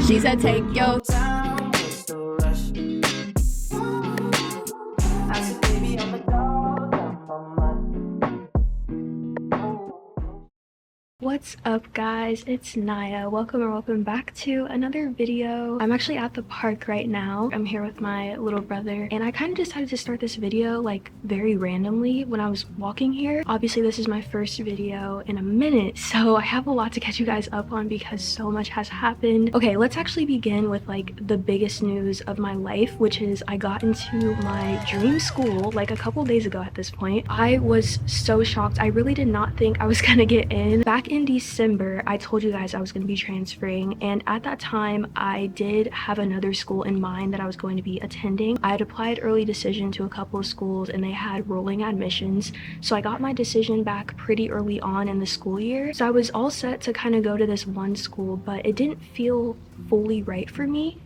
She said take your time. What's up guys, it's Naya. Welcome back to another video. I'm actually at the park right now. I'm here with my little brother and I kind of decided to start this video like very randomly when I was walking here. Obviously this is my first video in a minute, so I have a lot to catch you guys up on because so much has happened. Okay, let's actually begin with like the biggest news of my life, which is I got into my dream school like a couple days ago at this point. I was so shocked. I really did not think I was gonna get in. Back in December, I told you guys I was going to be transferring, and at that time I did have another school in mind that I was going to be attending. I had applied early decision to a couple of schools and they had rolling admissions, so I got my decision back pretty early on in the school year. So I was all set to kind of go to this one school, but it didn't feel fully right for me.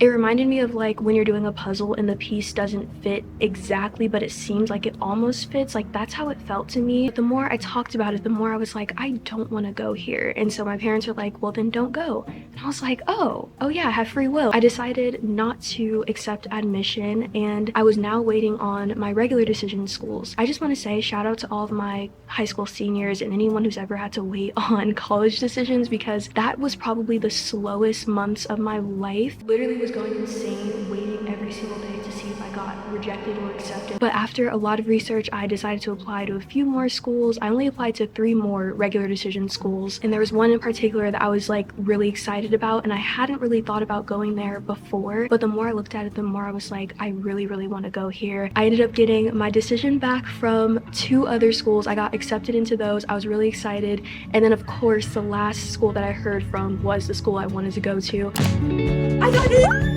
It reminded me of like when you're doing a puzzle and the piece doesn't fit exactly, but it seems like it almost fits. Like that's how it felt to me. But the more I talked about it, the more I was like, I don't want to go here. And so my parents were like, well then don't go. And I was like, oh yeah, I have free will. I decided not to accept admission and I was now waiting on my regular decision schools. I just want to say shout out to all of my high school seniors and anyone who's ever had to wait on college decisions, because that was probably the slowest months of my life. Literally was going insane waiting every single day to see if I got rejected or accepted. But after a lot of research, I decided to apply to a few more schools. I only applied to 3 more regular decision schools, and there was one in particular that I was like really excited about, and I hadn't really thought about going there before, but the more I looked at it, the more I was like, I really want to go here. I ended up getting my decision back from 2 other schools. I got accepted into those. I was really excited, and then of course the last school that I heard from was the school I wanted to go to. I got it!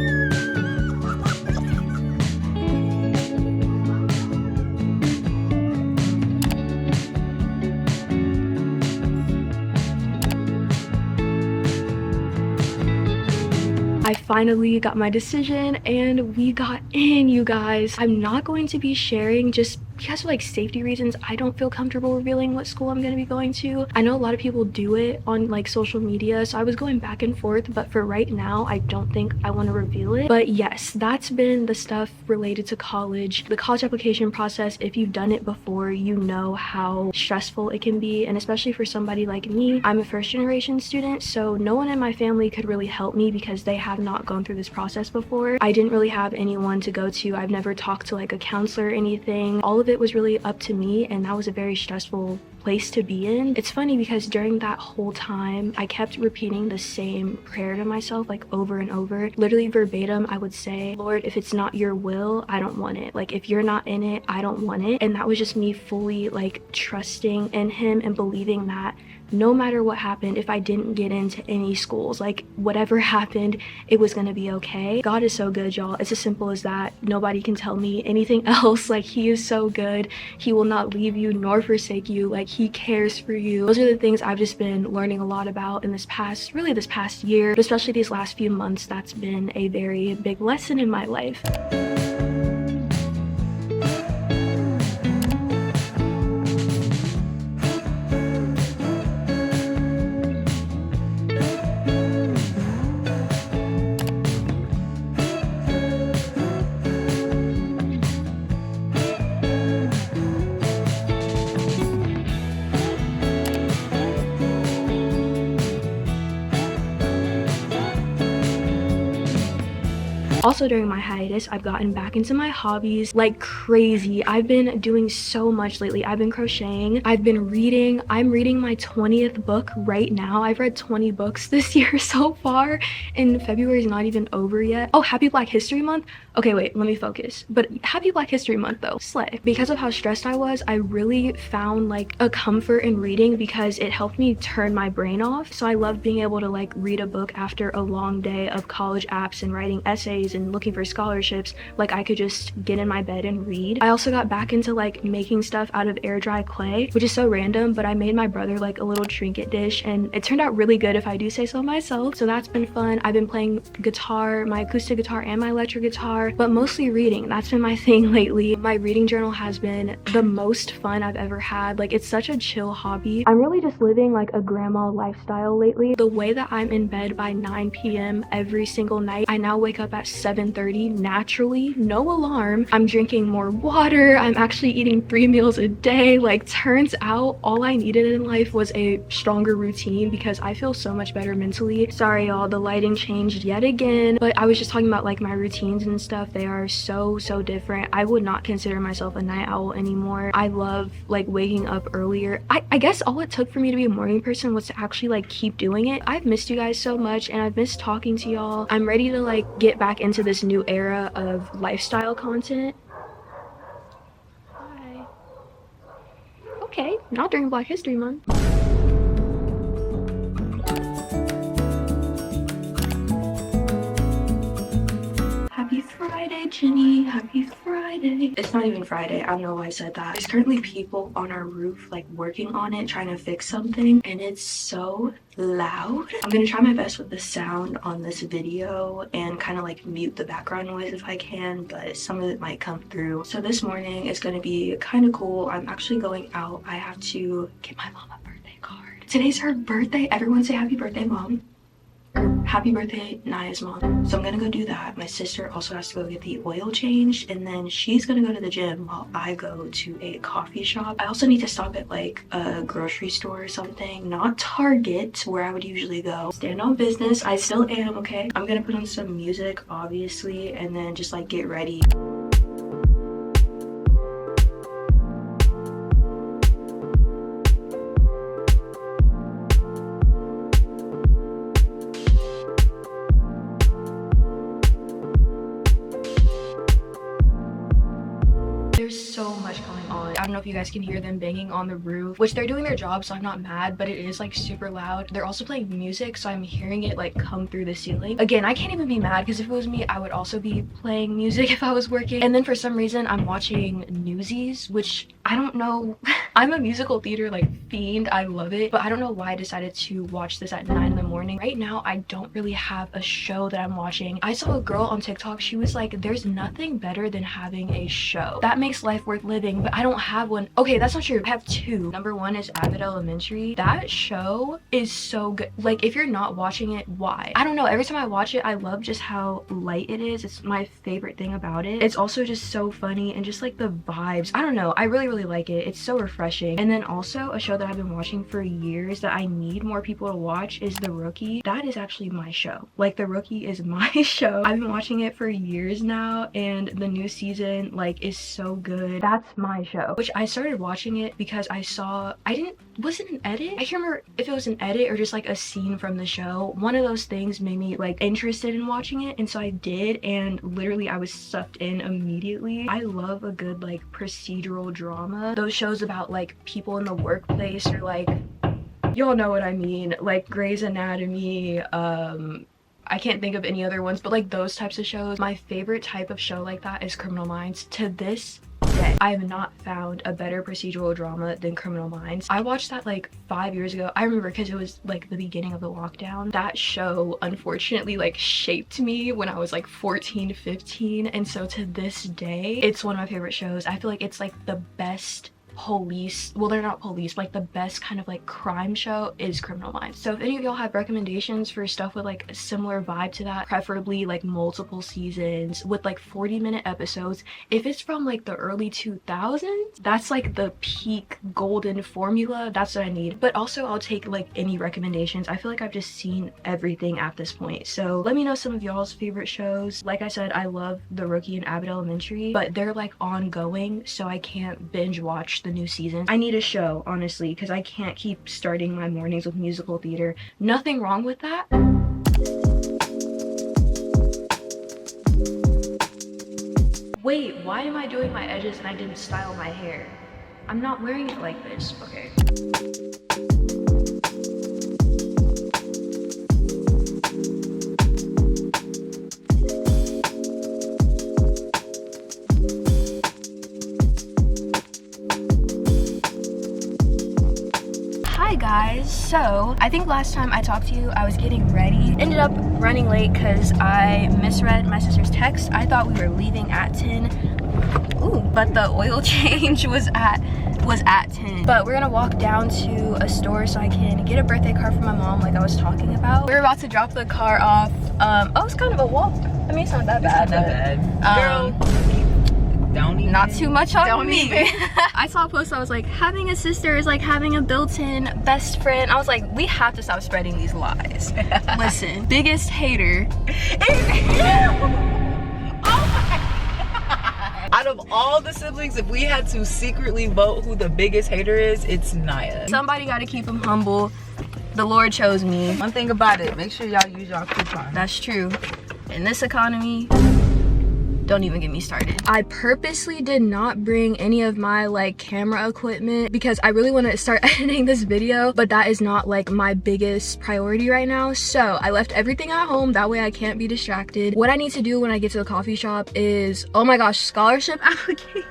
I finally got my decision and we got in, you guys. I'm not going to be sharing just because of like safety reasons. I don't feel comfortable revealing what school I'm going to be going to. I know a lot of people do it on like social media, so I was going back and forth, but for right now I don't think I want to reveal it. But yes, that's been the stuff related to college. The college application process, if you've done it before, you know how stressful it can be, and especially for somebody like me. I'm a first generation student, so no one in my family could really help me because they have not gone through this process before. I didn't really have anyone to go to. I've never talked to like a counselor or anything. All of it was really up to me, and that was a very stressful place to be in. It's funny because during that whole time I kept repeating the same prayer to myself like over and over. Literally verbatim, I would say, Lord, if it's not your will, I don't want it. Like if you're not in it, I don't want it. And that was just me fully like trusting in him and believing that no matter what happened, if I didn't get into any schools, like whatever happened, it was gonna be okay. God is so good, y'all. It's as simple as that. Nobody can tell me anything else. Like he is so good. He will not leave you nor forsake you. Like he cares for you. Those are the things I've just been learning a lot about in this past year, but especially these last few months. That's been a very big lesson in my life. Also during my hiatus, I've gotten back into my hobbies like crazy. I've been doing so much lately. I've been crocheting, I've been reading. I'm reading my 20th book right now. I've read 20 books this year so far, and February is not even over yet. Oh, happy Black History Month. Okay, wait, let me focus. But happy Black History Month though, slay. Because of how stressed I was, I really found like a comfort in reading because it helped me turn my brain off. So I love being able to like read a book after a long day of college apps and writing essays classes and looking for scholarships, like I could just get in my bed and read. I also got back into like making stuff out of air dry clay, which is so random, but I made my brother like a little trinket dish and it turned out really good if I do say so myself. So that's been fun. I've been playing guitar, my acoustic guitar and my electric guitar, but mostly reading. That's been my thing lately. My reading journal has been the most fun I've ever had. Like, it's such a chill hobby. I'm really just living like a grandma lifestyle lately. The way that I'm in bed by 9 p.m. every single night, I now wake up at 7:30 naturally, no alarm. I'm drinking more water. I'm actually eating 3 meals a day. Like, turns out all I needed in life was a stronger routine because I feel so much better mentally. Sorry y'all, the lighting changed yet again, but I was just talking about like my routines and stuff. They are so different. I would not consider myself a night owl anymore. I love like waking up earlier. I guess all it took for me to be a morning person was to actually like keep doing it. I've missed you guys so much and I've missed talking to y'all. I'm ready to like get back into this new era of lifestyle content. Hi. Okay, not during Black History Month. Happy Friday, Jenny. Happy Friday. It's not even Friday. I don't know why I said that. There's currently people on our roof like working on it, trying to fix something, and it's so loud. I'm gonna try my best with the sound on this video and kind of like mute the background noise if I can, but some of it might come through. So this morning is gonna be kind of cool. I'm actually going out. I have to get my mom a birthday card. Today's her birthday. Everyone say happy birthday, Mom. Or happy birthday, Naya's mom. So I'm gonna go do that. My sister also has to go get the oil changed, and then she's gonna go to the gym while I go to a coffee shop. I also need to stop at like a grocery store or something, not Target where I would usually go. Stand on business. I still am, okay? I'm gonna put on some music obviously and then just like get ready. There's so much going on. I don't know if you guys can hear them banging on the roof, which they're doing their job, so I'm not mad, but it is like super loud. They're also playing music, so I'm hearing it like come through the ceiling. Again, I can't even be mad because if it was me, I would also be playing music if I was working. And then for some reason, I'm watching Newsies, which I don't know. I'm a musical theater like fiend. I love it, but I don't know why I decided to watch this at 9 in the morning. Right now, I don't really have a show that I'm watching. I saw a girl on TikTok. She was like, there's nothing better than having a show that makes life worth living, but I don't have one. Okay, that's not true. I have two. Number one is Abbott Elementary. That show is so good. Like, if you're not watching it, why? I don't know. Every time I watch it, I love just how light it is. It's my favorite thing about it. It's also just so funny and just like the vibes. I don't know. I really like it. It's so refreshing. And then also a show that I've been watching for years that I need more people to watch is The Rookie. That is actually my show. Like, The Rookie is my show. I've been watching it for years now, and the new season like is so good. That's my show. Which I started watching it because I saw, was it an edit? I can't remember if it was an edit or just like a scene from the show. One of those things made me like interested in watching it, and so I did, and literally I was sucked in immediately. I love a good like procedural drama. Those shows about like people in the workplace, or like, y'all know what I mean, like Grey's Anatomy, I can't think of any other ones, but like those types of shows. My favorite type of show like that is Criminal Minds. To this day, I have not found a better procedural drama than Criminal Minds. I watched that like 5 years ago. I remember because it was like the beginning of the lockdown. That show unfortunately like shaped me when I was like 14, 15, and so to this day, it's one of my favorite shows. I feel like it's like the best police, well, they're not police, but like the best kind of like crime show is Criminal Minds. So if any of y'all have recommendations for stuff with like a similar vibe to that, preferably like multiple seasons with like 40-minute episodes. If it's from like the early 2000s, that's like the peak golden formula. That's what I need. But also I'll take like any recommendations. I feel like I've just seen everything at this point, so let me know some of y'all's favorite shows. Like I said, I love The Rookie and Abbott Elementary, but they're like ongoing, so I can't binge watch the new season. I need a show, honestly, because I can't keep starting my mornings with musical theater. Nothing wrong with that. Wait, why am I doing my edges and I didn't style my hair? I'm not wearing it like this. Okay. So I think last time I talked to you, I was getting ready. Ended up running late because I misread my sister's text. I thought we were leaving at 10. Ooh, but the oil change was at 10. But we're gonna walk down to a store so I can get a birthday card for my mom like I was talking about. We're about to drop the car off. Oh, it's kind of a walk. I mean, it's not that bad. Not that bad. Girl, don't even. Not too much on don't me. Even. I saw a post, I was like, having a sister is like having a built-in best friend. I was like, we have to stop spreading these lies. Listen, biggest hater. Out of all the siblings, if we had to secretly vote who the biggest hater is, it's Naya. Somebody got to keep him humble. The Lord chose me. One thing about it, make sure y'all use y'all coupon. That's true. In this economy, don't even get me started. I purposely did not bring any of my like camera equipment because I really want to start editing this video, but that is not like my biggest priority right now. So I left everything at home, that way I can't be distracted. What I need to do when I get to the coffee shop is, oh my gosh, scholarship application.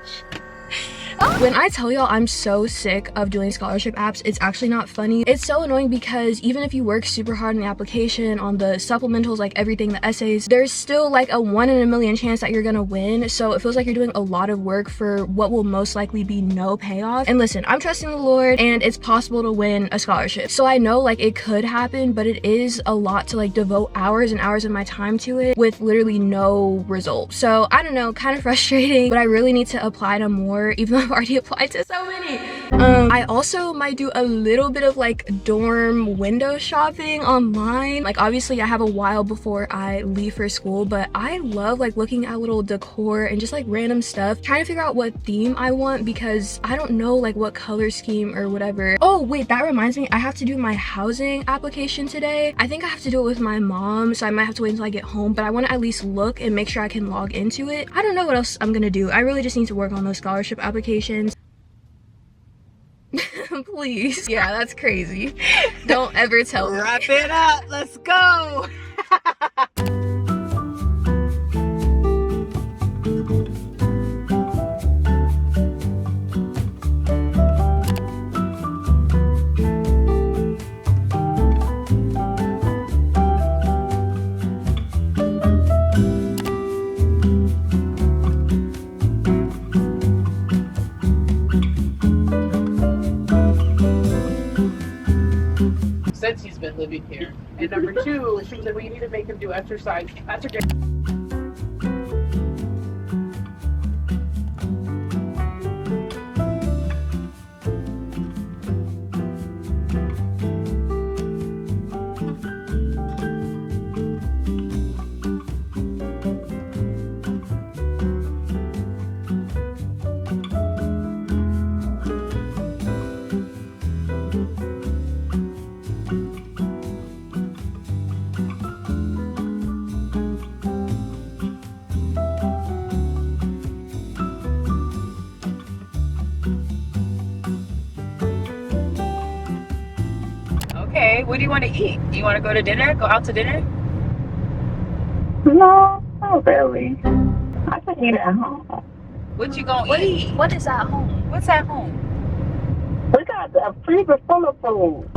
When I tell y'all I'm so sick of doing scholarship apps, it's actually not funny. It's so annoying because even if you work super hard on the application, on the supplementals, like everything, the essays, there's still like a 1 in a million chance that you're gonna win. So it feels like you're doing a lot of work for what will most likely be no payoff. And listen, I'm trusting the Lord and it's possible to win a scholarship. So I know like it could happen, but it is a lot to like devote hours and hours of my time to it with literally no result. So I don't know, kind of frustrating, but I really need to apply to more, even though I've already applied to so many. I also might do a little bit of like dorm window shopping online. Like obviously I have a while before I leave for school, but I love like looking at little decor and just like random stuff, trying to figure out what theme I want because I don't know like what color scheme or whatever. Oh wait, that reminds me, I have to do my housing application today. I think I have to do it with my mom, so I might have to wait until I get home, but I want to at least look and make sure I can log into it. I don't know what else I'm gonna do. I really just need to work on those scholarship applications. Please. Yeah, that's crazy. Don't ever tell me. Wrap it up. Let's go. Since he's been living here. And number two, she said we need to make him do exercise. That's a great. Okay, what do you want to eat? Do you want to go to dinner? Go out to dinner? No, not really. I can eat at home. What you gonna eat? What is at home? What's at home? We got a freezer full of food.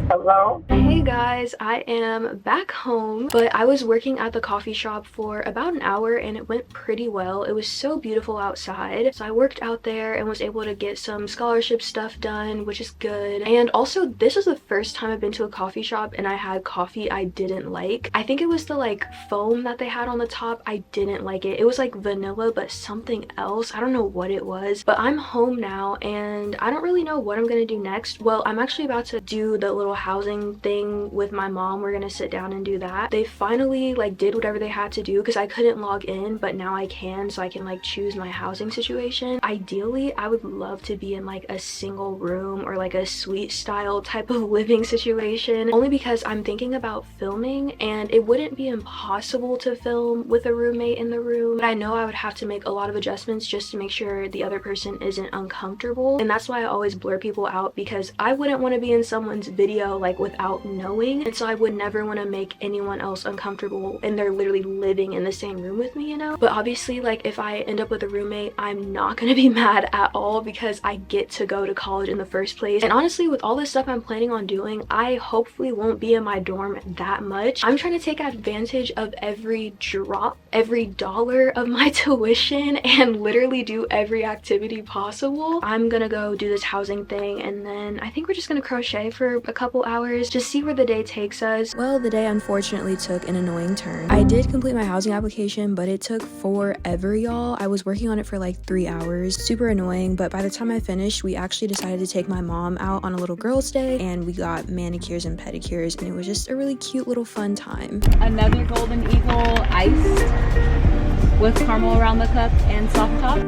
Hello? Hey guys, I am back home, but I was working at the coffee shop for about an hour and it went pretty well. It was so beautiful outside. So I worked out there and was able to get some scholarship stuff done, which is good. And also, this was the first time I've been to a coffee shop and I had coffee I didn't like. I think it was the like foam that they had on the top. I didn't like it. It was like vanilla, but something else. I don't know what it was, but I'm home now and I don't really know what I'm gonna do next. Well, I'm actually about to do the little housing thing with my mom. We're gonna sit down and do that. They finally like did whatever they had to do because I couldn't log in, but now I can, so I can like choose my housing situation. Ideally, I would love to be in like a single room or like a suite style type of living situation, only because I'm thinking about filming and it wouldn't be impossible to film with a roommate in the room, but I know I would have to make a lot of adjustments just to make sure the other person isn't uncomfortable. And that's why I always blur people out, because I wouldn't want to be in someone's video like without knowing, and so I would never want to make anyone else uncomfortable and they're literally living in the same room with me, you know. But obviously, like, if I end up with a roommate, I'm not gonna be mad at all because I get to go to college in the first place. And honestly, with all this stuff I'm planning on doing, I hopefully won't be in my dorm that much. I'm trying to take advantage of every drop, every dollar of my tuition, and literally do every activity possible. I'm gonna go do this housing thing, and then I think we're just gonna crochet for a couple hours, just see where the day takes us. Well, the day unfortunately took an annoying turn. I did complete my housing application, but it took forever, y'all. I was working on it for like 3 hours. Super annoying, but by the time I finished, we actually decided to take my mom out on a little girls' day, and we got manicures and pedicures, and it was just a really cute little fun time. Another Golden Eagle iced with caramel around the cup and soft top.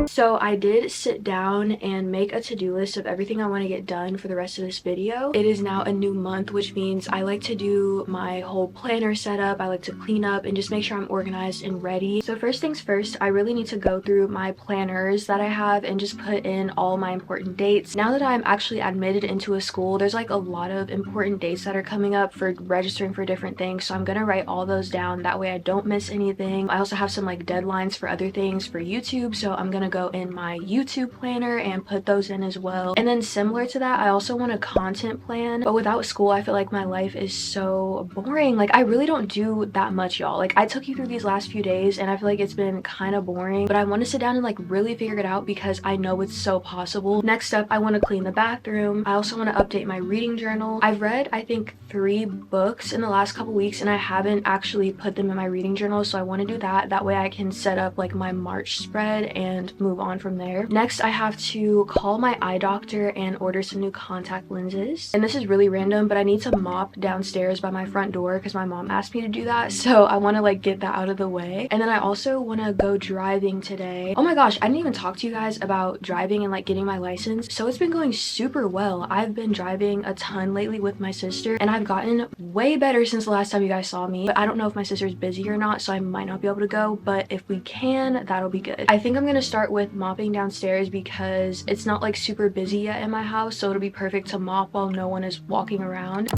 So I did sit down and make a to-do list of everything I want to get done for the rest of this video. It is now a new month, which means I like to do my whole planner setup. I like to clean up and just make sure I'm organized and ready. So first things first, I really need to go through my planners that I have and just put in all my important dates. Now that I'm actually admitted into a school, there's like a lot of important dates that are coming up for registering for different things. So I'm gonna write all those down. That way I don't miss anything. I also have some like deadlines for other things for YouTube. So I'm gonna go in my YouTube planner and put those in as well. And then similar to that, I also want a content plan, but without school I feel like my life is so boring. Like, I really don't do that much, y'all. Like, I took you through these last few days and I feel like it's been kind of boring, but I want to sit down and like really figure it out because I know it's so possible. Next up, I want to clean the bathroom. I also want to update my reading journal. I've read I think 3 books in the last couple weeks and I haven't actually put them in my reading journal, so I want to do that. That way I can set up like my March spread and move on from there. Next, I have to call my eye doctor and order some new contact lenses. And this is really random, but I need to mop downstairs by my front door because my mom asked me to do that, so I want to like get that out of the way. And then I also want to go driving today. Oh my gosh, I didn't even talk to you guys about driving and like getting my license. So it's been going super well. I've been driving a ton lately with my sister and I've gotten way better since the last time you guys saw me. But I don't know if my sister's busy or not, so I might not be able to go, but if we can, that'll be good. I think I'm gonna start with mopping downstairs because it's not like super busy yet in my house, so it'll be perfect to mop while no one is walking around.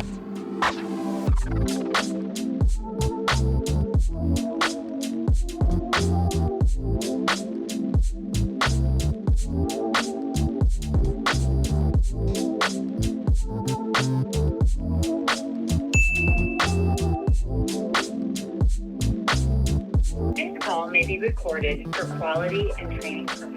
This call may be recorded for quality and training purposes.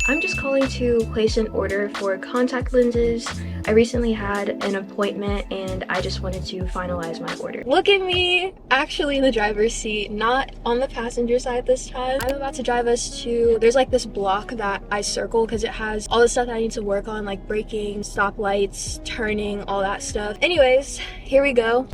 I'm just calling to place an order for contact lenses. I recently had an appointment and I just wanted to finalize my order. Look at me, actually in the driver's seat, not on the passenger side this time. I'm about to drive us to, there's like this block that I circle because it has all the stuff that I need to work on, like braking, stoplights, turning, all that stuff. Anyways, here we go.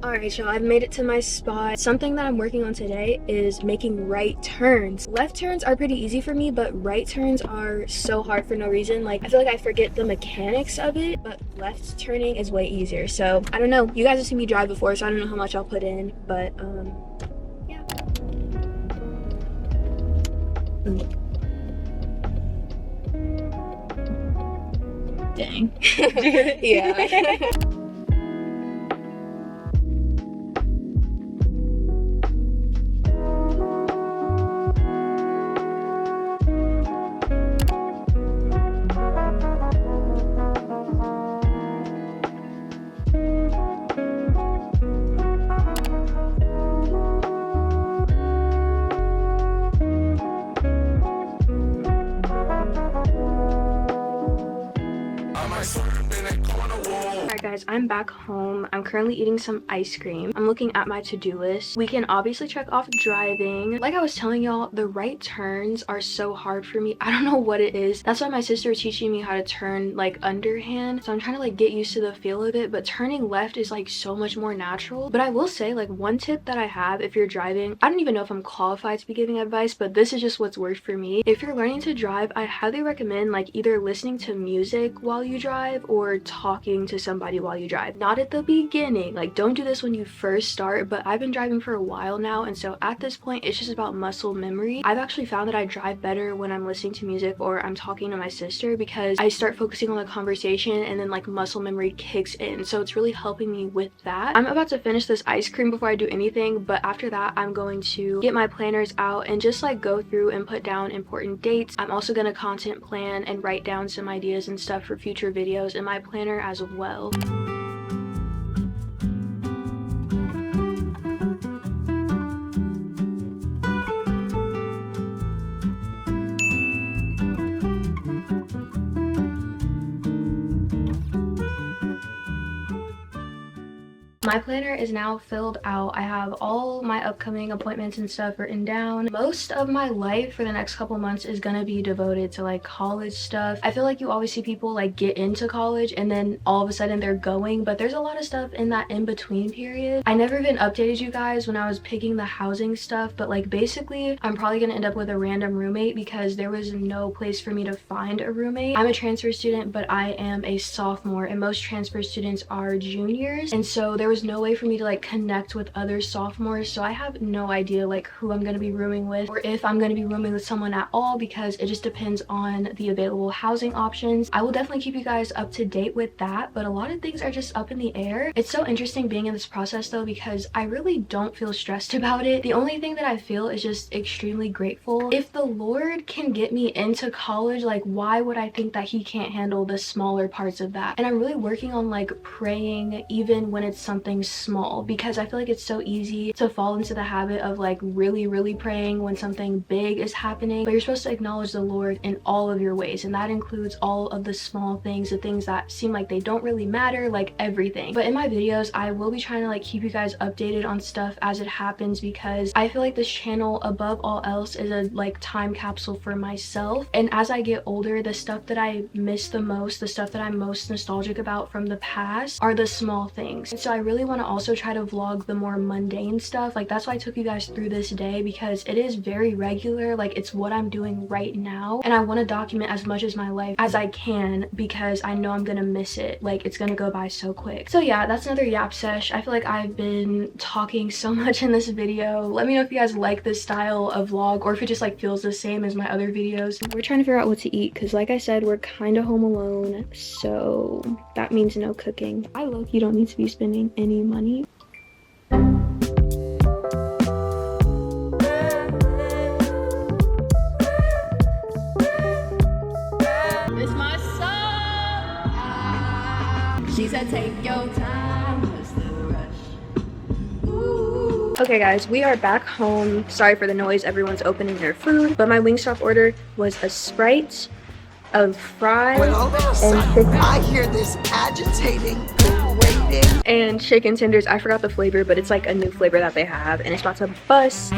Alright y'all, I've made it to my spot. Something that I'm working on today is making right turns. Left turns are pretty easy for me, but right turns are so hard for no reason. Like, I feel like I forget the mechanics of it, but left turning is way easier. So, I don't know. You guys have seen me drive before, so I don't know how much I'll put in, but, yeah. Dang. Yeah. Alright guys, I'm back home. I'm currently eating some ice cream. I'm looking at my to-do list. We can obviously check off driving. Like I was telling y'all, the right turns are so hard for me. I don't know what it is. That's why my sister is teaching me how to turn like underhand. So I'm trying to like get used to the feel of it, but turning left is like so much more natural. But I will say, like, one tip that I have if you're driving, I don't even know if I'm qualified to be giving advice, but this is just what's worked for me. If you're learning to drive, I highly recommend like either listening to music while you drive or talking to somebody while you drive. Not at the beginning, like don't do this when you first start, but I've been driving for a while now, and so at this point it's just about muscle memory. I've actually found that I drive better when I'm listening to music or I'm talking to my sister, because I start focusing on the conversation and then like muscle memory kicks in, so it's really helping me with that. I'm about to finish this ice cream before I do anything, but after that I'm going to get my planners out and just like go through and put down important dates. I'm also going to content plan and write down some ideas and stuff for future videos in my planner as well. My planner is now filled out. I have all my upcoming appointments and stuff written down. Most of my life for the next couple months is gonna be devoted to like college stuff. I feel like you always see people like get into college and then all of a sudden they're going, but there's a lot of stuff in that in-between period. I never even updated you guys when I was picking the housing stuff, but like basically I'm probably gonna end up with a random roommate because there was no place for me to find a roommate. I'm a transfer student, but I am a sophomore and most transfer students are juniors, and so there was no way for me to like connect with other sophomores, so I have no idea like who I'm gonna be rooming with or if I'm gonna be rooming with someone at all, because it just depends on the available housing options. I will definitely keep you guys up to date with that, but a lot of things are just up in the air. It's so interesting being in this process though, because I really don't feel stressed about it. The only thing that I feel is just extremely grateful. If the Lord can get me into college, like why would I think that he can't handle the smaller parts of that? And I'm really working on like praying even when it's something small, because I feel like it's so easy to fall into the habit of like really praying when something big is happening, but you're supposed to acknowledge the Lord in all of your ways, and that includes all of the small things, the things that seem like they don't really matter, like everything. But in my videos I will be trying to like keep you guys updated on stuff as it happens, because I feel like this channel above all else is a like time capsule for myself, and as I get older the stuff that I miss the most, the stuff that I'm most nostalgic about from the past are the small things. And so I really want to also try to vlog the more mundane stuff. Like that's why I took you guys through this day, because it is very regular, like it's what I'm doing right now, and I want to document as much of my life as I can because I know I'm gonna miss it. Like it's gonna go by so quick. So yeah, that's another yap sesh. I feel like I've been talking so much in this video. Let me know if you guys like this style of vlog or if it just like feels the same as my other videos. We're trying to figure out what to eat because like I said, we're kind of home alone, so that means no cooking. I low-key don't need to be spending any money. It's my song. She said take your time, what's the rush? Ooh. Okay guys, we are back home. Sorry for the noise, everyone's opening their food, but my Wingstop order was a Sprite, a fry, and chicken. I hear this agitating, waiting, and chicken tenders. I forgot the flavor, but it's like a new flavor that they have, and it's about to bust.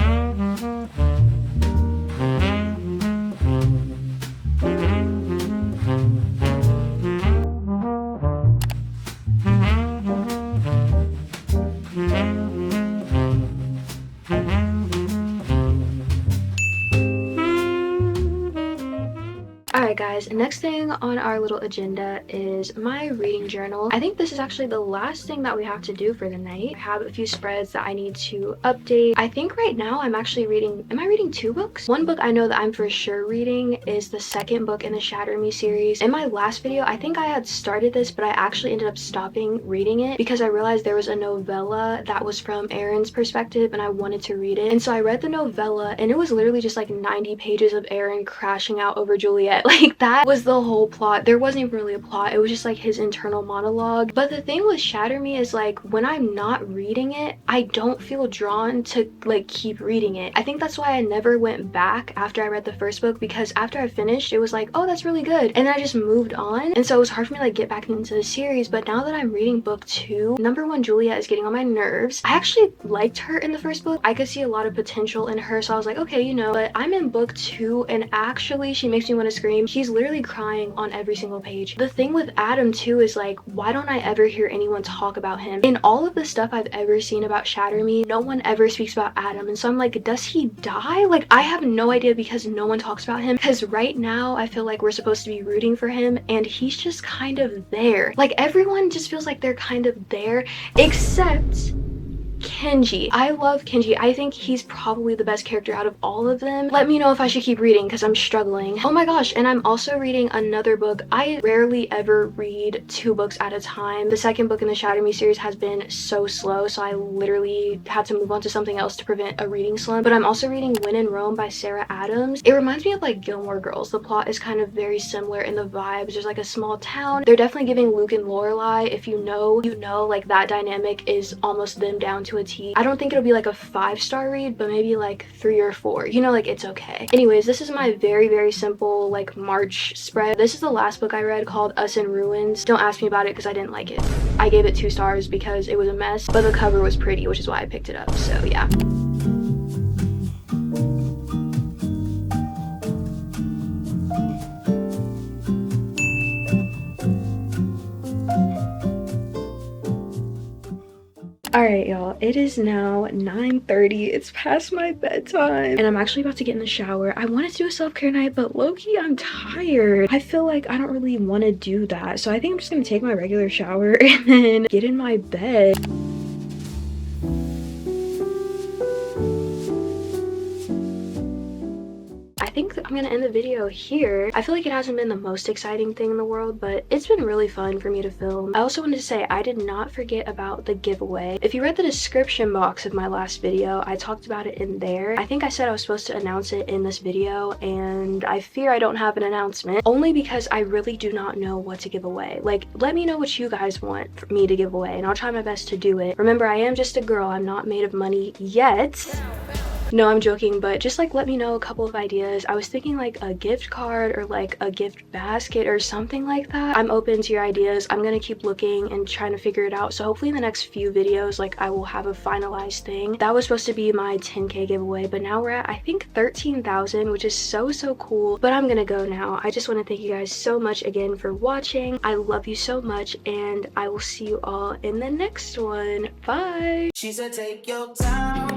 Alright guys, next thing on our little agenda is my reading journal. I think this is actually the last thing that we have to do for the night. I have a few spreads that I need to update. I think right now I'm actually reading, am I reading 2 books? One book I know that I'm for sure reading is the second book in the Shatter Me series. In my last video, I think I had started this, but I actually ended up stopping reading it because I realized there was a novella that was from Aaron's perspective and I wanted to read it. And so I read the novella and it was literally just like 90 pages of Aaron crashing out over Juliet. Like, that was the whole plot. There wasn't even really a plot. It was just like his internal monologue. But the thing with Shatter Me is like, when I'm not reading it, I don't feel drawn to like keep reading it. I think that's why I never went back after I read the first book, because after I finished, it was like, oh, that's really good, and then I just moved on, and so it was hard for me to like get back into the series. But now that I'm reading book 2, number 1, Julia is getting on my nerves. I actually liked her in the first book. I could see a lot of potential in her, so I was like, okay, you know. But I'm in book 2, and actually she makes me want to scream. She's literally crying on every single page. The thing with Adam too is like, why don't I ever hear anyone talk about him? In all of the stuff I've ever seen about Shatter Me, no one ever speaks about Adam, and so I'm like, does he die? Like, I have no idea because no one talks about him. Because right now I feel like we're supposed to be rooting for him, and he's just kind of there. Like, everyone just feels like they're kind of there except Kenji. I love Kenji. I think he's probably the best character out of all of them. Let me know if I should keep reading because I'm struggling. Oh my gosh, and I'm also reading another book. I rarely ever read 2 books at a time. The second book in the Shatter Me series has been so slow, so I literally had to move on to something else to prevent a reading slump. But I'm also reading When in Rome by Sarah Adams. It reminds me of like Gilmore Girls. The plot is kind of very similar in the vibes. There's like a small town. They're definitely giving Luke and Lorelai. If you know, you know, like that dynamic is almost them down to a T. I don't think it'll be like a 5-star read, but maybe like 3 or 4. You know, like, it's okay. Anyways, this is my very simple like March spread. This is the last book I read, called Us in Ruins. Don't ask me about it because I didn't like it. I gave it 2 stars because it was a mess, but the cover was pretty, which is why I picked it up. So yeah. Alright y'all, it is now 9:30. It's past my bedtime and I'm actually about to get in the shower. I wanted to do a self-care night, but low-key I'm tired. I feel like I don't really want to do that, so I think I'm just gonna take my regular shower and then get in my bed. I think I'm gonna end the video here. I feel like it hasn't been the most exciting thing in the world, but it's been really fun for me to film. I also wanted to say I did not forget about the giveaway. If you read the description box of my last video, I talked about it in there. I think I said I was supposed to announce it in this video, and I fear I don't have an announcement, only because I really do not know what to give away. Like, let me know what you guys want for me to give away, and I'll try my best to do it. Remember, I am just a girl. I'm not made of money yet. No, I'm joking, but just like let me know a couple of ideas. I was thinking like a gift card or like a gift basket or something like that. I'm open to your ideas. I'm gonna keep looking and trying to figure it out. So hopefully in the next few videos, like, I will have a finalized thing. That was supposed to be my 10K giveaway, but now we're at, I think, 13,000, which is so cool. But I'm gonna go now. I just want to thank you guys so much again for watching. I love you so much, and I will see you all in the next one. Bye. She said, take your time.